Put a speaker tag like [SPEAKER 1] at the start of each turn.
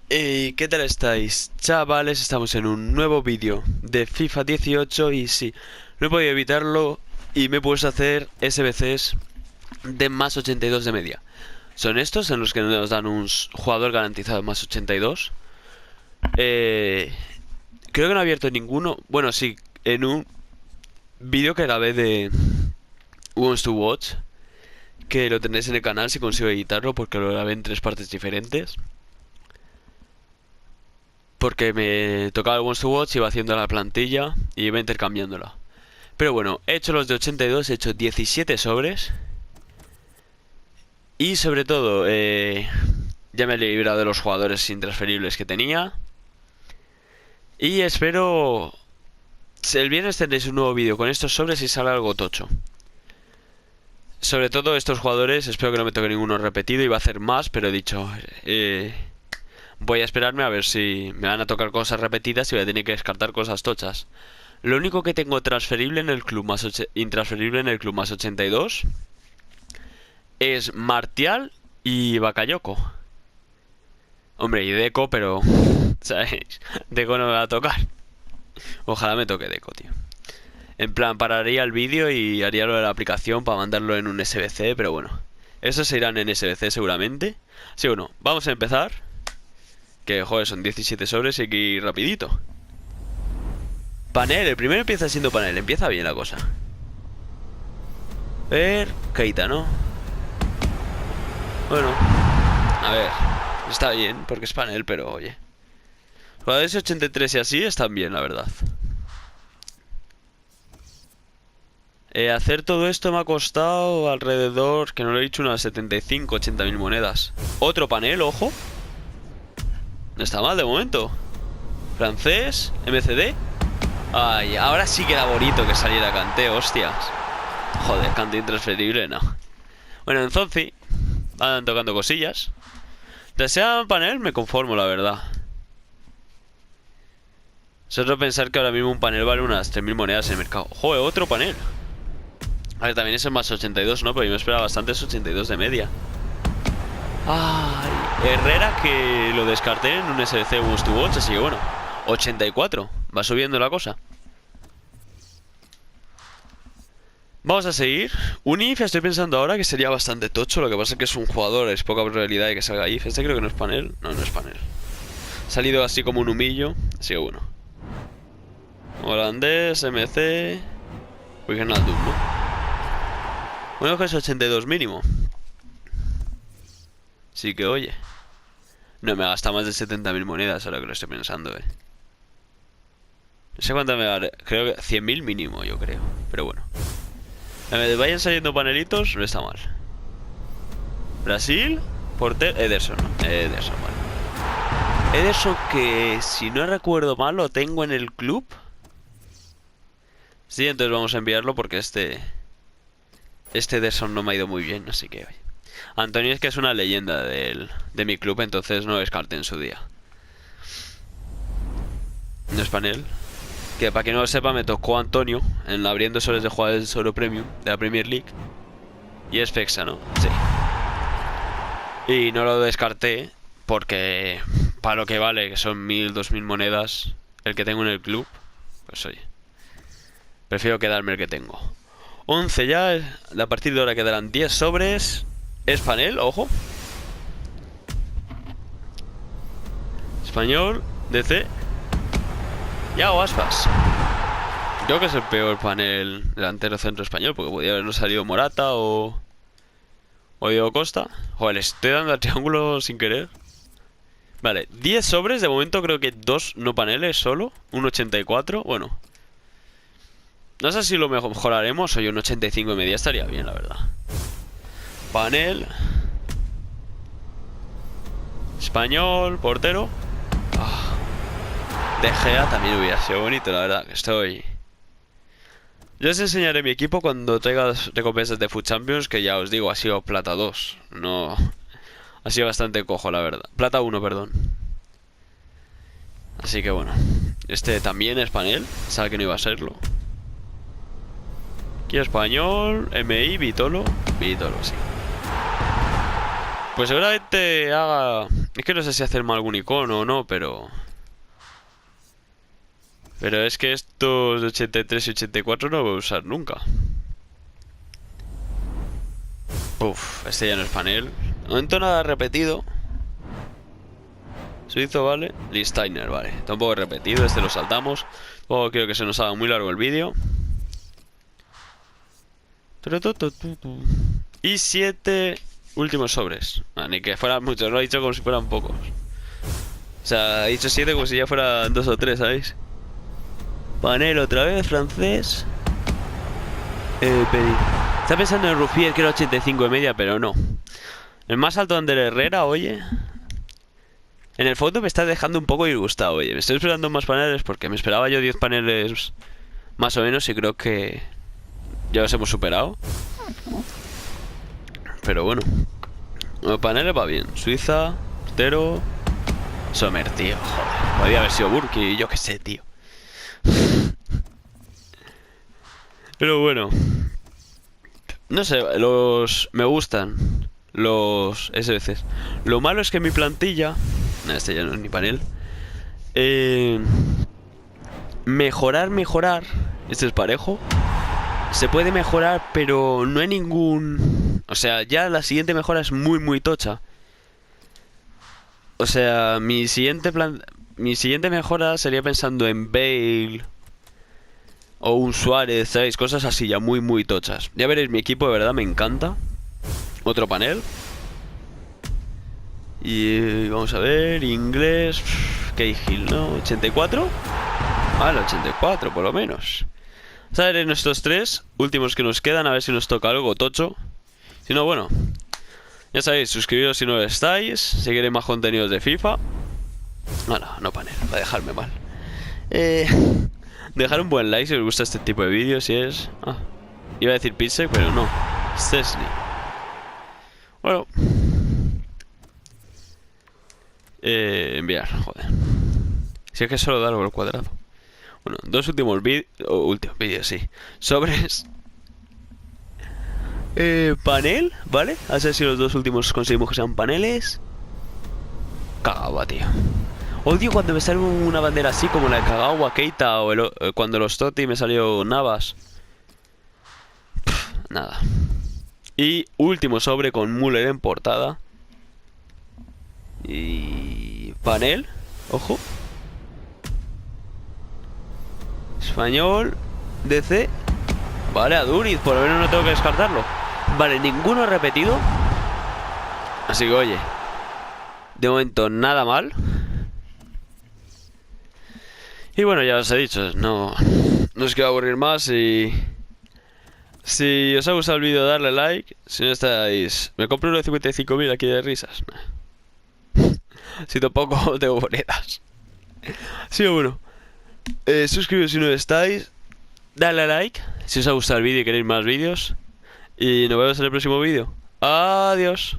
[SPEAKER 1] ¿Qué tal estáis? Chavales, estamos en un nuevo vídeo de FIFA 18 y sí, no he podido evitarlo y me he puesto a hacer SBCs de más 82 de media. Son estos en los que nos dan un jugador garantizado más 82. Eh, Creo que no he abierto ninguno. Bueno, sí, en un vídeo que grabé de Wants to Watch, que lo tenéis en el canal si consigo editarlo porque lo grabé en tres partes diferentes. Porque me tocaba el Wants to Watch, iba haciendo la plantilla y iba intercambiándola. Pero bueno, he hecho los de 82, he hecho 17 sobres. Y sobre todo, ya me he librado de los jugadores intransferibles que tenía. Y espero... El viernes tendréis un nuevo vídeo con estos sobres y sale algo tocho. Sobre todo estos jugadores, espero que no me toque ninguno repetido. Iba a hacer más, pero he dicho... voy a esperarme a ver si me van a tocar cosas repetidas y voy a tener que descartar cosas tochas. Lo único que tengo transferible en el club más intransferible en el club más 82 es Martial y Bakayoko. Hombre, y Deco, pero... ¿sabéis? Deco no me va a tocar. Ojalá me toque Deco, tío. En plan, pararía el vídeo y haría lo de la aplicación para mandarlo en un SBC, pero bueno. Esos se irán en SBC seguramente. Así que bueno, vamos a empezar. Que, joder, son 17 sobres y hay que ir rapidito. Panel, el primero empieza siendo panel. Empieza bien la cosa. Ver, Keita, ¿no? Bueno, a ver. Está bien, porque es panel, pero oye. Los jugadores 83 y así están bien, la verdad. Hacer todo esto me ha costado alrededor, que no lo he dicho, unas 75, 80 mil monedas. Otro panel, ojo. No está mal de momento. Francés, MCD. Ay, ahora sí que era bonito que saliera Kanté, hostias. Joder, Kanté intransferible, no. Bueno, en Zonzi van tocando cosillas. De sea panel me conformo, la verdad. Solo pensar que ahora mismo un panel vale unas 3.000 monedas en el mercado. Joder, otro panel. A ver, también es el más 82, ¿no? Pero yo me esperaba bastante, es 82 de media. Ay, Herrera, que lo descarté en un SBC Wants to Watch, así que bueno, 84, va subiendo la cosa. Vamos a seguir. Un IF estoy pensando ahora que sería bastante tocho. Lo que pasa es que es un jugador, es poca probabilidad de que salga IF. Este creo que no es panel. No, no es panel. Ha salido así como un humillo, así que bueno. Holandés, MC... Wijnaldum, ¿no? Bueno, que es 82 mínimo. Sí que oye. No me gasta más de 70.000 monedas ahora que lo estoy pensando, No sé cuánto me vale. Creo que 100.000 mínimo, yo creo. Pero bueno. Me vayan saliendo panelitos, no está mal. Brasil, portero, Ederson, ¿no? Ederson, vale. Ederson que, si no recuerdo mal, lo tengo en el club. Sí, entonces vamos a enviarlo porque este Ederson no me ha ido muy bien, así que... Antonio es que es una leyenda de mi club, entonces no descarté en su día. No es panel. Que para quien no lo sepa, me tocó Antonio en abriendo soles de jugadores de Oro Premium de la Premier League. Y es Fexa, ¿no? Sí. Y no lo descarté porque para lo que vale, que son 1.000, 2.000 monedas, el que tengo en el club, pues oye, prefiero quedarme el que tengo. 11 ya, a partir de ahora quedarán 10 sobres. Es panel, ojo. Español, DC. Yago Aspas. Creo que es el peor panel delantero centro español, porque podría habernos salido Morata o Diego Costa. Joder, le estoy dando al triángulo sin querer. Vale, 10 sobres, de momento creo que 2 no paneles solo. Un 84, bueno. No sé si lo mejoraremos, o un 85 y media estaría bien, la verdad. Panel. Español, portero. De Gea también hubiera sido bonito, la verdad, que estoy... Yo os enseñaré mi equipo cuando traiga recompensas de Food Champions, que ya os digo, ha sido plata 2. No... Ha sido bastante cojo, la verdad. Plata 1, perdón. Así que bueno. Este también es panel. Sabe que no iba a serlo. Aquí español, MI, Vitolo. Vitolo, sí. Pues seguramente haga... Es que no sé si hacerme algún icono o no, pero... Pero es que estos de 83 y 84 no voy a usar nunca. Uf, este ya no es panel. De momento nada repetido. Suizo, vale. Lee Steiner, vale. Tampoco repetido, este lo saltamos. Luego quiero que se nos haga muy largo el vídeo. Y 7 últimos sobres. Ni que fueran muchos, lo he dicho como si fueran pocos. O sea, he dicho 7 como si ya fueran 2 o 3, ¿sabéis? Panel otra vez, francés. Está pensando en Ruffier, que era 85 y media, pero no. El más alto Ander Herrera, oye. En el fondo me está dejando un poco disgustado, oye. Me estoy esperando más paneles porque me esperaba yo 10 paneles más o menos y creo que ya los hemos superado. Pero bueno. Los paneles va bien. Suiza, portero, Sommer, tío. Joder. Podría haber sido Burki, yo qué sé, tío. Pero bueno. No sé, me gustan los SBCs. Lo malo es que mi plantilla... No, este ya no es ni panel. Mejorar. Este es parejo. Se puede mejorar, pero no hay ningún... O sea, ya la siguiente mejora es muy tocha. O sea, mi siguiente mejora sería pensando en Bale o un Suárez, ¿sabéis? Cosas así ya muy tochas. Ya veréis, mi equipo de verdad me encanta. Otro panel. Y vamos a ver, inglés, Cahill, ¿no? 84. Vale, 84 por lo menos. Vamos a ver en estos 3 últimos que nos quedan, a ver si nos toca algo tocho. Si no, bueno, ya sabéis, suscribiros si no lo estáis. Si queréis más contenidos de FIFA. No panel, va a dejarme mal. Dejar un buen like si os gusta este tipo de vídeos. Si es... iba a decir Pixel, pero no, Szczesny. Bueno, enviar, joder. Si es que solo da algo al cuadrado. Bueno, dos últimos vídeos, sí. Sobres. Panel, ¿vale? A ver si los dos últimos conseguimos que sean paneles. Kagawa, tío. Odio cuando me sale una bandera así como la de Kagawa, Keita o cuando los Toti me salió Navas. Nada. Y último sobre con Müller en portada. Y... panel. Ojo. Español. DC. Vale, a Duriz, por lo menos no tengo que descartarlo. Vale, ninguno repetido. Así que oye, de momento nada mal. Y bueno, ya os he dicho, no os quiero aburrir más. Y si os ha gustado el vídeo, darle like. Si no estáis... Me compro uno de 55.000 aquí de risas. Si tampoco tengo monedas. Sí, bueno, suscribiros si no estáis. Dale a like si os ha gustado el vídeo y queréis más vídeos. Y nos vemos en el próximo vídeo. Adiós.